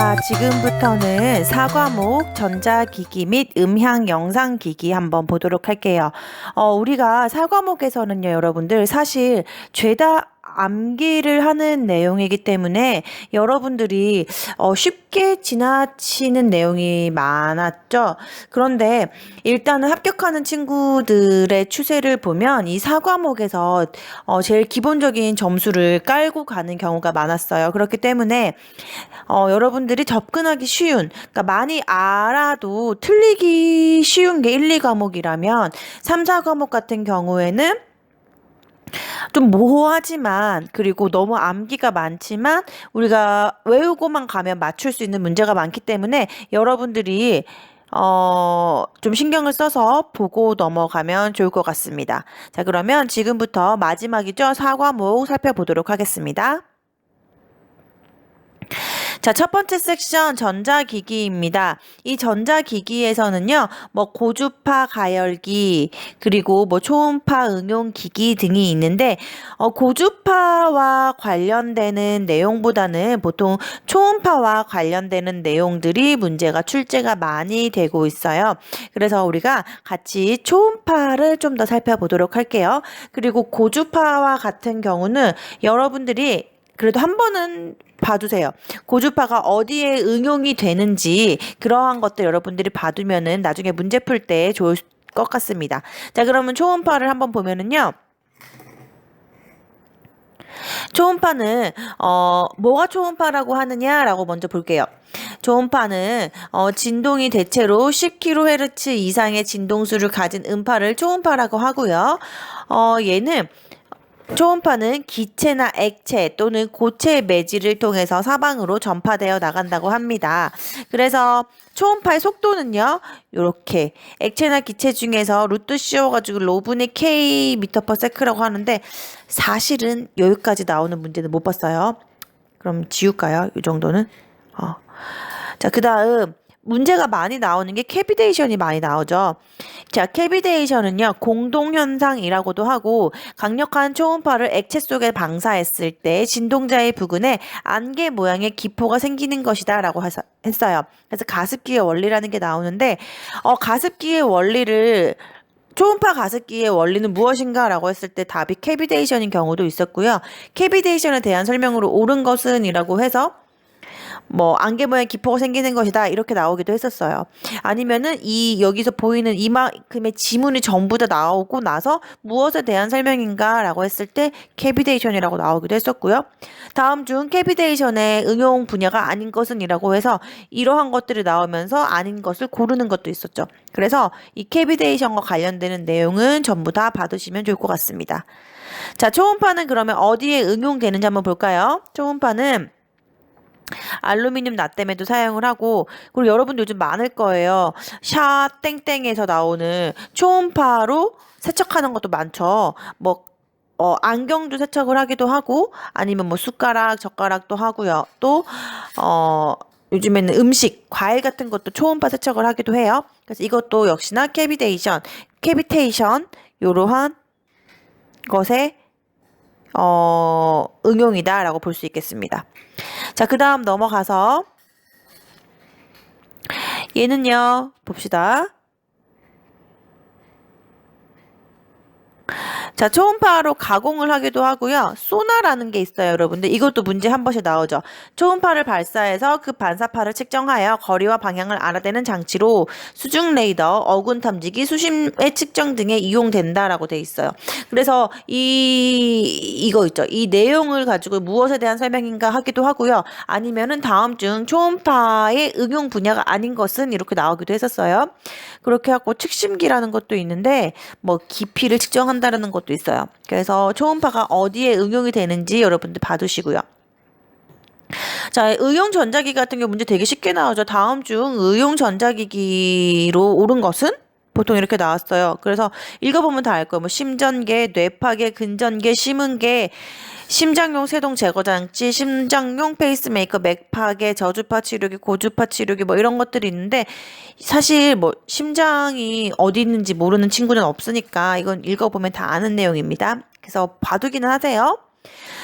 자, 지금부터는 사과목, 전자기기 및 음향 영상기기 한번 보도록 할게요. 우리가 사과목에서는요, 여러분들 사실 죄다 암기를 하는 내용이기 때문에 여러분들이 쉽게 지나치는 내용이 많았죠. 그런데 일단은 합격하는 친구들의 추세를 보면 이 사과목에서 제일 기본적인 점수를 깔고 가는 경우가 많았어요. 그렇기 때문에 여러분들이 접근하기 쉬운, 그러니까 많이 알아도 틀리기 쉬운 게 1, 2과목이라면 3, 4과목 같은 경우에는 좀 모호하지만, 그리고 너무 암기가 많지만 우리가 외우고만 가면 맞출 수 있는 문제가 많기 때문에 여러분들이 좀 신경을 써서 보고 넘어가면 좋을 것 같습니다. 자, 그러면 지금부터 마지막이죠. 4과목 살펴보도록 하겠습니다. 자, 첫 번째 섹션 전자기기입니다. 이 전자기기에서는요, 고주파 가열기, 그리고 초음파 응용기기 등이 있는데, 고주파와 관련되는 내용보다는 보통 초음파와 관련되는 내용들이 문제가 출제가 많이 되고 있어요. 그래서 우리가 같이 초음파를 좀 더 살펴보도록 할게요. 그리고 고주파와 같은 경우는 여러분들이 그래도 한 번은 봐두세요. 고주파가 어디에 응용이 되는지 그러한 것들 여러분들이 봐두면은 나중에 문제 풀 때 좋을 것 같습니다. 자, 그러면 초음파를 한번 보면은요. 초음파는 뭐가 초음파라고 하느냐라고 먼저 볼게요. 초음파는 진동이 대체로 10kHz 이상의 진동수를 가진 음파를 초음파라고 하고요. 얘는 초음파는 기체나 액체 또는 고체 매질을 통해서 사방으로 전파되어 나간다고 합니다. 그래서 초음파의 속도는요, 이렇게 액체나 기체 중에서 루트 씌워가지고 로분의 K m/s라고 하는데 사실은 여기까지 나오는 문제는 못 봤어요. 그럼 지울까요? 이 정도는? 자, 그 다음 문제가 많이 나오는 게 캐비테이션이 많이 나오죠. 자, 캐비테이션은요, 공동현상이라고도 하고 강력한 초음파를 액체 속에 방사했을 때 진동자의 부근에 안개 모양의 기포가 생기는 것이다 라고 했어요. 그래서 가습기의 원리라는 게 나오는데 가습기의 원리를 초음파 가습기의 원리는 무엇인가 라고 했을 때 답이 캐비테이션인 경우도 있었고요. 캐비테이션에 대한 설명으로 옳은 것은 이라고 해서 안개 모양 기포가 생기는 것이다 이렇게 나오기도 했었어요. 아니면은 여기서 보이는 이만큼의 지문이 전부 다 나오고 나서 무엇에 대한 설명인가 라고 했을 때 캐비테이션이라고 나오기도 했었고요. 다음 중 캐비테이션의 응용 분야가 아닌 것은 이라고 해서 이러한 것들이 나오면서 아닌 것을 고르는 것도 있었죠. 그래서 이 캐비테이션과 관련되는 내용은 전부 다 봐두시면 좋을 것 같습니다. 자, 초음파는 그러면 어디에 응용되는지 한번 볼까요? 초음파는 알루미늄 나댐에도 사용을 하고, 그리고 여러분들 요즘 많을 거예요. 샤 땡땡에서 나오는 초음파로 세척하는 것도 많죠. 안경도 세척을 하기도 하고, 아니면 숟가락, 젓가락도 하고요. 또, 요즘에는 음식, 과일 같은 것도 초음파 세척을 하기도 해요. 그래서 이것도 역시나 캐비테이션, 요러한 것에 응용이다라고 볼 수 있겠습니다. 자, 그 다음 넘어가서 얘는요, 봅시다. 자, 초음파로 가공을 하기도 하고요. 소나라는 게 있어요, 여러분들. 이것도 문제 한 번씩 나오죠. 초음파를 발사해서 그 반사파를 측정하여 거리와 방향을 알아내는 장치로 수중 레이더, 어군 탐지기, 수심의 측정 등에 이용된다라고 돼 있어요. 그래서 이거 있죠. 이 내용을 가지고 무엇에 대한 설명인가 하기도 하고요. 아니면은 다음 중 초음파의 응용 분야가 아닌 것은 이렇게 나오기도 했었어요. 그렇게 하고 측심기라는 것도 있는데 깊이를 측정한다라는 것도 있어요. 그래서 초음파가 어디에 응용이 되는지 여러분들 봐두시고요. 자, 의용 전자기기 같은 경우 문제 되게 쉽게 나오죠. 다음 중 의용 전자기기로 옳은 것은? 보통 이렇게 나왔어요. 그래서 읽어보면 다 알 거예요. 심전계, 뇌파계, 근전계, 심은계, 심장용 세동 제거 장치, 심장용 페이스메이커, 맥파계, 저주파 치료기, 고주파 치료기 이런 것들이 있는데 사실 심장이 어디 있는지 모르는 친구는 없으니까 이건 읽어보면 다 아는 내용입니다. 그래서 봐두기는 하세요.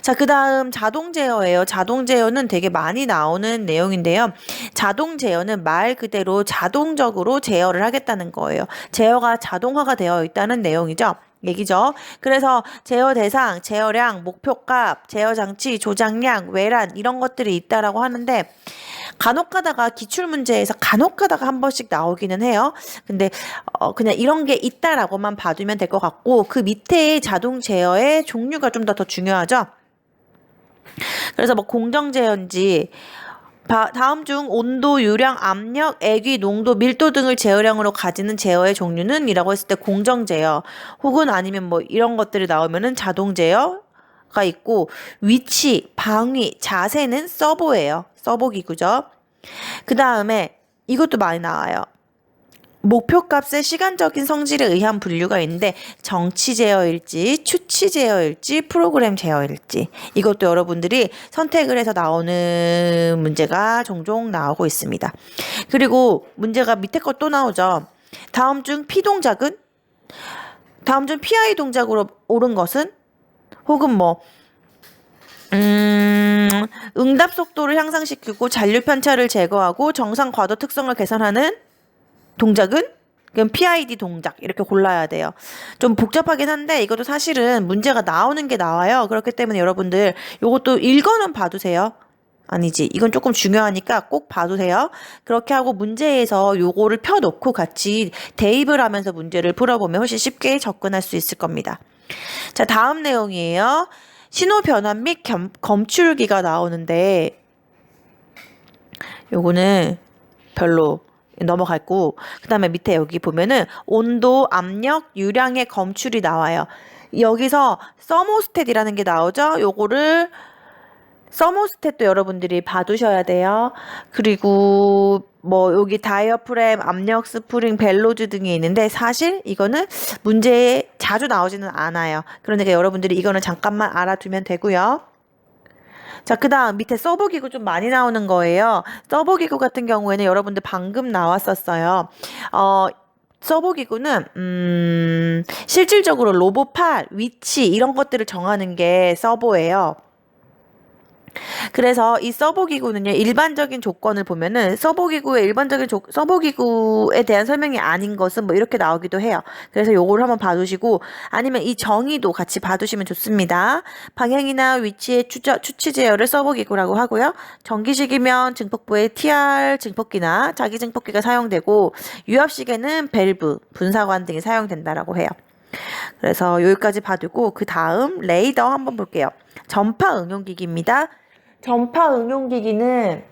자, 그 다음 자동 제어예요. 자동 제어는 되게 많이 나오는 내용인데요. 자동 제어는 말 그대로 자동적으로 제어를 하겠다는 거예요. 제어가 자동화가 되어 있다는 내용이죠. 얘기죠. 그래서 제어 대상, 제어량, 목표값, 제어 장치, 조작량, 외란 이런 것들이 있다라고 하는데 간혹 가다가 기출 문제에서 간혹 가다가 한 번씩 나오기는 해요. 근데 그냥 이런 게 있다라고만 봐두면 될 것 같고 그 밑에 자동 제어의 종류가 좀 더 중요하죠. 그래서 뭐 공정 제어인지 다음 중 온도, 유량, 압력, 애기, 농도, 밀도 등을 제어량으로 가지는 제어의 종류는 이라고 했을 때 공정 제어 혹은 아니면 뭐 이런 것들이 나오면은 자동 제어가 있고 위치, 방위, 자세는 서버예요. 서버 기구죠. 그 다음에 이것도 많이 나와요. 목표값의 시간적인 성질에 의한 분류가 있는데 정치 제어일지, 추치 제어일지, 프로그램 제어일지 이것도 여러분들이 선택을 해서 나오는 문제가 종종 나오고 있습니다. 그리고 문제가 밑에 거 또 나오죠. 다음 중 P 동작은? 다음 중 PI 동작으로 옳은 것은? 혹은 뭐 응답 속도를 향상시키고 잔류 편차를 제거하고 정상 과도 특성을 개선하는 동작은? 그럼 PID 동작 이렇게 골라야 돼요. 좀 복잡하긴 한데 이것도 사실은 문제가 나오는 게 나와요. 그렇기 때문에 여러분들 이것도 읽어는 봐두세요. 아니지. 이건 조금 중요하니까 꼭 봐두세요. 그렇게 하고 문제에서 요거를 펴놓고 같이 대입을 하면서 문제를 풀어보면 훨씬 쉽게 접근할 수 있을 겁니다. 자, 다음 내용이에요. 신호 변환 및 검출기가 나오는데 요거는 별로 넘어갔고 그 다음에 밑에 여기 보면은 온도, 압력, 유량의 검출이 나와요. 여기서 서모스탯이라는 게 나오죠. 요거를 서모스탯도 여러분들이 봐두셔야 돼요. 그리고 뭐 여기 다이어프램, 압력 스프링, 벨로즈 등이 있는데 사실 이거는 문제에 자주 나오지는 않아요. 그러니까 여러분들이 이거는 잠깐만 알아두면 되고요. 자, 그 다음 밑에 서버기구 좀 많이 나오는 거예요. 서버기구 같은 경우에는 여러분들 방금 나왔었어요. 서버기구는 실질적으로 로봇팔, 위치 이런 것들을 정하는 게 서버예요. 그래서 이 서버기구는요, 일반적인 조건을 보면은 서버기구에 대한 설명이 아닌 것은 뭐 이렇게 나오기도 해요. 그래서 요거를 한번 봐두시고 아니면 이 정의도 같이 봐두시면 좋습니다. 방향이나 위치의 추치 제어를 서버기구라고 하고요. 전기식이면 증폭부의 TR 증폭기나 자기 증폭기가 사용되고 유압식에는 밸브, 분사관 등이 사용된다라고 해요. 그래서 여기까지 봐두고 그 다음 레이더 한번 볼게요. 전파 응용기기입니다. 전파 응용기기는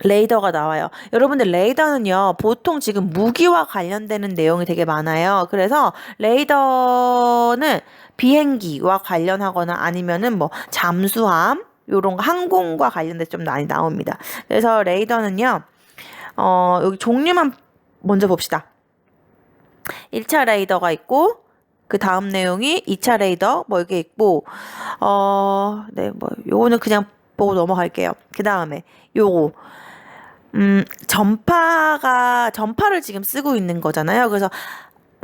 레이더가 나와요. 여러분들 레이더는요, 보통 지금 무기와 관련되는 내용이 되게 많아요. 그래서 레이더는 비행기와 관련하거나 아니면은 뭐 잠수함, 요런 거 항공과 관련돼서 좀 많이 나옵니다. 그래서 레이더는요, 여기 종류만 먼저 봅시다. 1차 레이더가 있고 그 다음 내용이 2차 레이더 뭐 이게 있고 네, 뭐 요거는 그냥 보고 넘어갈게요. 그 다음에 요거 전파를 지금 쓰고 있는 거잖아요. 그래서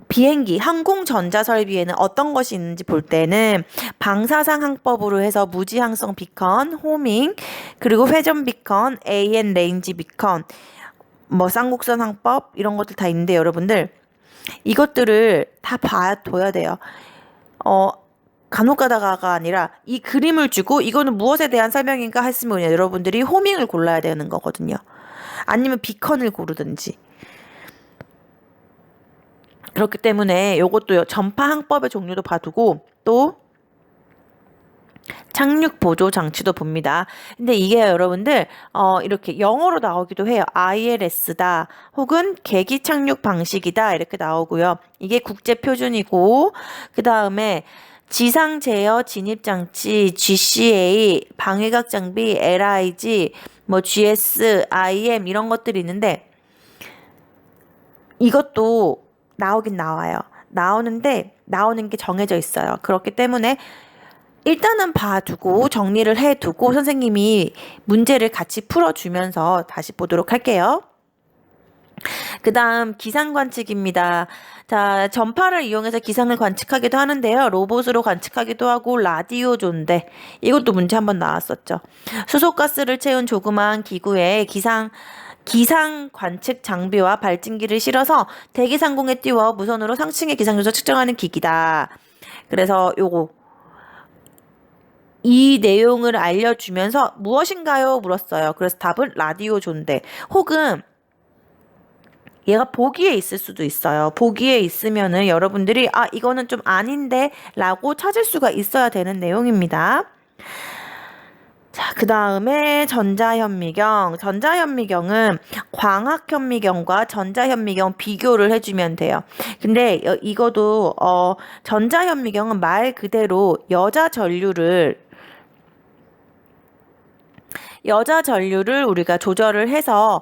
비행기, 항공 전자 설비에는 어떤 것이 있는지 볼 때는 방사상 항법으로 해서 무지항성 비컨, 호밍, 그리고 회전 비컨, AN 레인지 비컨, 뭐 쌍곡선 항법 이런 것들 다 있는데 여러분들 이것들을 다 봐둬야 돼요. 간혹 가다가가 아니라 이 그림을 주고 이거는 무엇에 대한 설명인가 했으면 여러분들이 호밍을 골라야 되는 거거든요. 아니면 비컨을 고르든지. 그렇기 때문에 요것도 전파 항법의 종류도 봐두고 또 착륙 보조 장치도 봅니다. 근데 이게 여러분들 이렇게 영어로 나오기도 해요. ILS다 혹은 계기 착륙 방식이다 이렇게 나오고요. 이게 국제 표준이고 그 다음에 지상 제어 진입 장치 GCA, 방위각 장비 LIG, 뭐 GS, IM 이런 것들이 있는데 이것도 나오긴 나와요. 나오는데 나오는 게 정해져 있어요. 그렇기 때문에 일단은 봐두고 정리를 해두고 선생님이 문제를 같이 풀어주면서 다시 보도록 할게요. 그 다음 기상 관측입니다. 자, 전파를 이용해서 기상을 관측하기도 하는데요. 로봇으로 관측하기도 하고 라디오 존대. 이것도 문제 한번 나왔었죠. 수소가스를 채운 조그마한 기구에 기상 관측 장비와 발진기를 실어서 대기 상공에 띄워 무선으로 상층의 기상 요소 측정하는 기기다. 그래서 이 내용을 알려주면서 무엇인가요? 물었어요. 그래서 답은 라디오 존대. 혹은 얘가 보기에 있을 수도 있어요. 보기에 있으면은 여러분들이 이거는 좀 아닌데 라고 찾을 수가 있어야 되는 내용입니다. 자, 그 다음에 전자현미경. 전자현미경은 광학현미경과 전자현미경 비교를 해주면 돼요. 근데 이거도 전자현미경은 말 그대로 여자 전류를 우리가 조절을 해서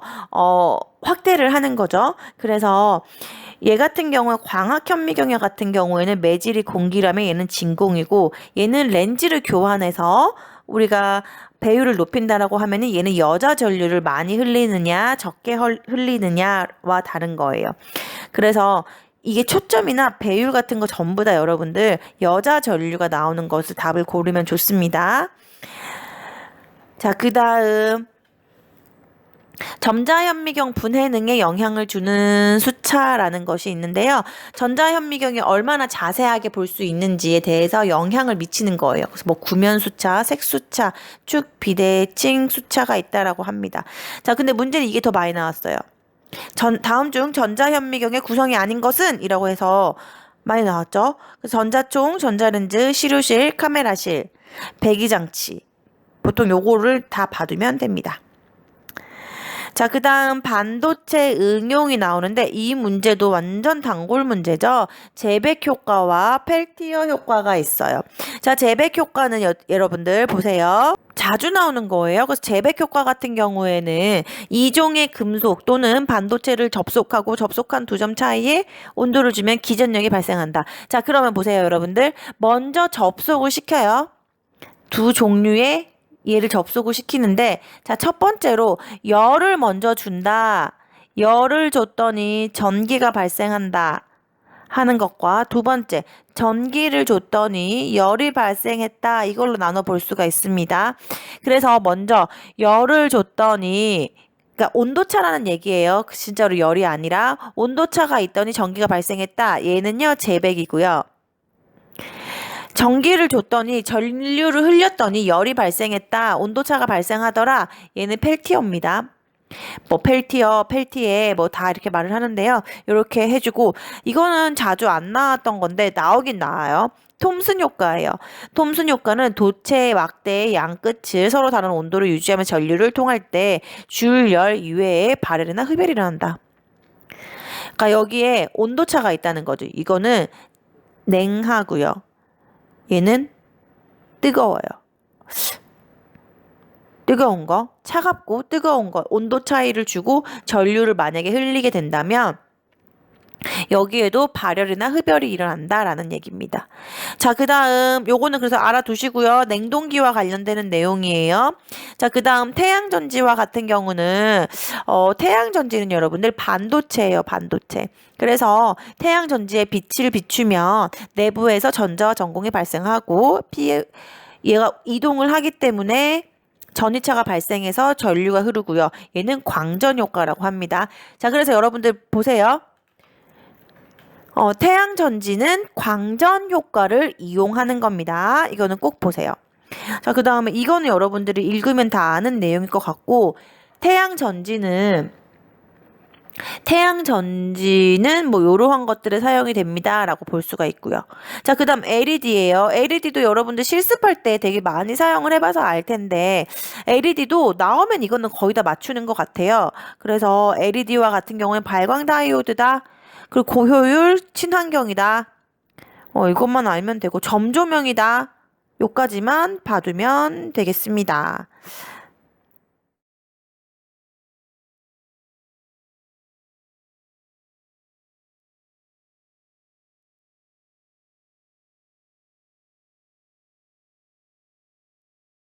확대를 하는 거죠. 그래서 얘 같은 경우에 광학현미경 같은 경우에는 매질이 공기라면 얘는 진공이고, 얘는 렌즈를 교환해서 우리가 배율을 높인다라고 하면은 얘는 여자 전류를 많이 흘리느냐 적게 흘리느냐와 다른 거예요. 그래서 이게 초점이나 배율 같은 거 전부 다 여러분들 여자 전류가 나오는 것을 답을 고르면 좋습니다. 자, 그 다음 전자현미경 분해능에 영향을 주는 수차라는 것이 있는데요. 전자현미경이 얼마나 자세하게 볼 수 있는지에 대해서 영향을 미치는 거예요. 그래서 뭐 구면수차, 색수차, 축, 비대칭 수차가 있다라고 합니다. 자, 근데 문제는 이게 더 많이 나왔어요. 다음 중 전자현미경의 구성이 아닌 것은? 이라고 해서 많이 나왔죠. 전자총, 전자렌즈, 시료실, 카메라실, 배기장치. 보통 요거를 다 봐두면 됩니다. 자, 그 다음 반도체 응용이 나오는데 이 문제도 완전 단골 문제죠. 재백 효과와 펠티어 효과가 있어요. 자, 재백 효과는 여러분들 보세요. 자주 나오는 거예요. 그래서 재백 효과 같은 경우에는 이종의 금속 또는 반도체를 접속한 두 점 차이에 온도를 주면 기전력이 발생한다. 자, 그러면 보세요, 여러분들. 먼저 접속을 시켜요. 두 종류의 얘를 접속을 시키는데, 자, 첫 번째로 열을 먼저 준다. 열을 줬더니 전기가 발생한다 하는 것과, 두 번째, 전기를 줬더니 열이 발생했다. 이걸로 나눠 볼 수가 있습니다. 그래서 먼저 열을 줬더니, 그러니까 온도차라는 얘기예요. 진짜로 열이 아니라 온도차가 있더니 전기가 발생했다. 얘는요, 재백이고요. 전기를 줬더니 전류를 흘렸더니 열이 발생했다. 온도차가 발생하더라. 얘는 펠티어입니다. 뭐 펠티에 뭐 다 이렇게 말을 하는데요. 이렇게 해주고, 이거는 자주 안 나왔던 건데 나오긴 나와요. 톰슨 효과예요. 톰슨 효과는 도체 막대의 양 끝을 서로 다른 온도로 유지하며 전류를 통할 때 줄 열 이외에 발열이나 흡열이 일어난다. 그러니까 여기에 온도차가 있다는 거죠. 이거는 냉하고요. 얘는 뜨거워요. 뜨거운 거, 차갑고 뜨거운 거, 온도 차이를 주고 전류를 만약에 흘리게 된다면 여기에도 발열이나 흡열이 일어난다라는 얘기입니다. 자, 그 다음 요거는 그래서 알아두시고요. 냉동기와 관련되는 내용이에요. 자, 그 다음 태양전지와 같은 경우는 태양전지는 여러분들 반도체예요. 반도체. 그래서 태양전지에 빛을 비추면 내부에서 전자와 전공이 발생하고 얘가 이동을 하기 때문에 전위차가 발생해서 전류가 흐르고요. 얘는 광전 효과라고 합니다. 자, 그래서 여러분들 보세요. 태양전지는 광전 효과를 이용하는 겁니다. 이거는 꼭 보세요. 자, 그 다음에 이거는 여러분들이 읽으면 다 아는 내용일 것 같고, 태양전지는 뭐 요러한 것들에 사용이 됩니다 라고 볼 수가 있고요. 자, 그 다음 LED예요. LED도 여러분들 실습할 때 되게 많이 사용을 해봐서 알 텐데, LED도 나오면 이거는 거의 다 맞추는 것 같아요. 그래서 LED와 같은 경우는 발광 다이오드다. 그리고 고효율 친환경이다. 이것만 알면 되고, 점조명이다. 요까지만 봐두면 되겠습니다.